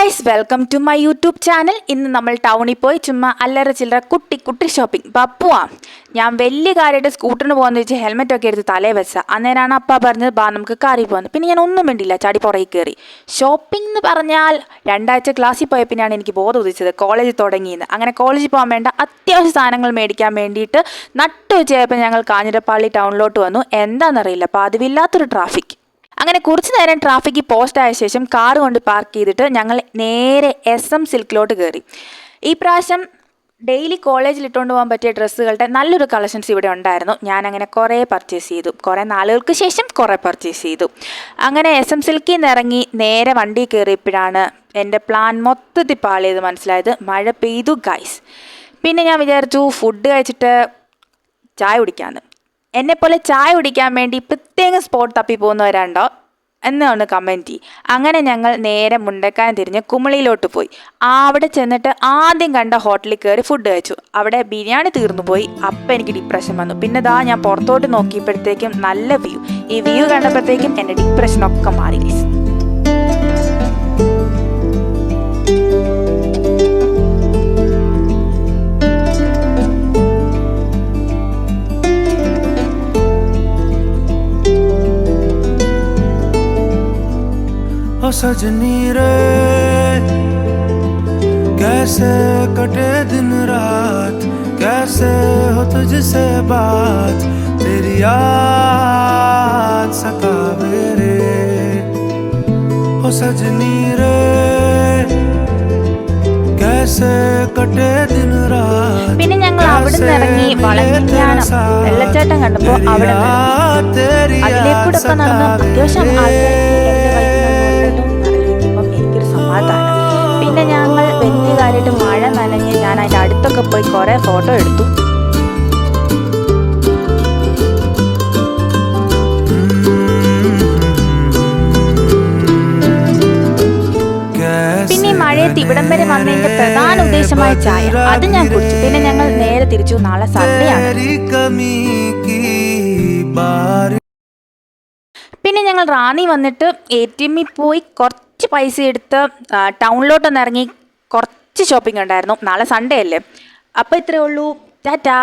Guys, welcome to my YouTube channel. ഇന്ന് നമ്മൾ ടൗണിൽ പോയി ചുമ്മാ അല്ലറ ചില്ലറ കുട്ടി ഷോപ്പിംഗ്. പപ്പുവാ ഞാൻ വലിയ കാര്യമായിട്ട് സ്കൂട്ടറിന് പോകുന്ന വെച്ച് ഹെൽമെറ്റൊക്കെ എടുത്ത് തലേ വെച്ച. അന്നേരമാണ് അപ്പ പറഞ്ഞത് ബാ നമുക്ക് കാറിൽ പോകുന്നത്. പിന്നെ ഞാൻ ഒന്നും വേണ്ടിയില്ല, ചാടി പുറകെ കയറി. ഷോപ്പിംഗ് എന്ന് പറഞ്ഞാൽ 2 ആഴ്ച ക്ലാസ്സിൽ പോയ പിന്നെയാണ് എനിക്ക് ബോധം ഉദിച്ചത് കോളേജ് തുടങ്ങിയെന്ന്. അങ്ങനെ കോളേജിൽ പോകാൻ വേണ്ട അത്യാവശ്യ സാധനങ്ങൾ മേടിക്കാൻ വേണ്ടിയിട്ട് നട്ടു വെച്ചപ്പോൾ ഞങ്ങൾ കാഞ്ഞിരപ്പള്ളി ടൗണിലോട്ട് വന്നു. എന്താണെന്നറിയില്ല, പതിവില്ലാത്തൊരു ട്രാഫിക്. അങ്ങനെ കുറച്ച് നേരം ട്രാഫിക്കിൽ പോസ്റ്റ് ആയ ശേഷം കാർ കൊണ്ട് പാർക്ക് ചെയ്തിട്ട് ഞങ്ങൾ നേരെ SM സിൽക്കിലോട്ട് കയറി. ഈ പ്രാവശ്യം ഡെയിലി കോളേജിൽ ഇട്ടുകൊണ്ട് പോകാൻ പറ്റിയ ഡ്രസ്സുകളുടെ നല്ലൊരു കളക്ഷൻസ് ഇവിടെ ഉണ്ടായിരുന്നു. ഞാനങ്ങനെ കുറേ പർച്ചേസ് ചെയ്തു. കുറേ നാളുകൾക്ക് ശേഷം കുറേ പർച്ചേസ് ചെയ്തു. അങ്ങനെ SM സിൽക്കിൽ നിന്ന് ഇറങ്ങി നേരെ വണ്ടി കയറിയപ്പോഴാണ് എൻ്റെ പ്ലാൻ മൊത്തത്തിൽ പാളിയത് മനസ്സിലായത്. മഴ പെയ്തു ഗൈസ്. പിന്നെ ഞാൻ വിചാരിച്ചു ഫുഡ് കഴിച്ചിട്ട് ചായ കുടിക്കാമെന്ന്. എന്നെപ്പോലെ ചായ കുടിക്കാൻ വേണ്ടി പ്രത്യേകം സ്പോട്ട് തപ്പി പോകുന്നവരുണ്ടോ എന്നൊന്ന് കമൻറ്റ് ചെയ്യും. അങ്ങനെ ഞങ്ങൾ നേരെ മുണ്ടക്കാൻ തിരിഞ്ഞ് കുമളിയിലോട്ട് പോയി. അവിടെ ചെന്നിട്ട് ആദ്യം കണ്ട ഹോട്ടലിൽ കയറി ഫുഡ് കഴിച്ചു. അവിടെ ബിരിയാണി തീർന്നു പോയി. അപ്പം എനിക്ക് ഡിപ്രഷൻ വന്നു. പിന്നെ ഞാൻ പുറത്തോട്ട് നോക്കിയപ്പോഴത്തേക്കും നല്ല വ്യൂ. ഈ വ്യൂ കണ്ടപ്പോഴത്തേക്കും എൻ്റെ ഡിപ്രഷനൊക്കെ മാറി. ओ सजनी रे कैसे कटे दिन रात, कैसे हो तुझसे बात, तेरी याद सतावे रे। ओ सजनी रे कैसे कटे दिन रात. പിന്നെ ഞങ്ങൾ അവിടെ നിന്ന് ഇറങ്ങി വളഞ്ഞാനം വെള്ളച്ചാട്ടം കണ്ടപ്പോൾ അവിടെ അതിലേക്കൂടെ ഒക്കെ നടന്ന് അത്യാവശ്യം എനിക്കൊരു സമാധാനം. പിന്നെ ഞങ്ങൾ വലിയ കാര്യമായിട്ട് മഴ നനഞ്ഞ് ഞാൻ അതിൻ്റെ അടുത്തൊക്കെ പോയി കുറേ ഫോട്ടോ എടുത്തു. പിന്നെ മഴയത്ത് ഇവിടം വരെ വന്നതിന്റെ പ്രധാന ഉദ്ദേശമായ ചായ അത് ഞാൻ കുടിച്ചു. പിന്നെ ഞങ്ങൾ നേരെ തിരിച്ചു. നാളെ സൺഡേയാണ്. പിന്നെ ഞങ്ങൾ റാന്നി വന്നിട്ട് ATM പോയി കുറച്ച് പൈസ എടുത്ത് ടൗണിലോട്ടൊന്ന് ഇറങ്ങി കുറച്ച് ഷോപ്പിംഗ് ഉണ്ടായിരുന്നു. നാളെ സൺഡേ അല്ലേ. അപ്പോൾ ഇത്രയേ ഉള്ളൂ. ടാറ്റാ.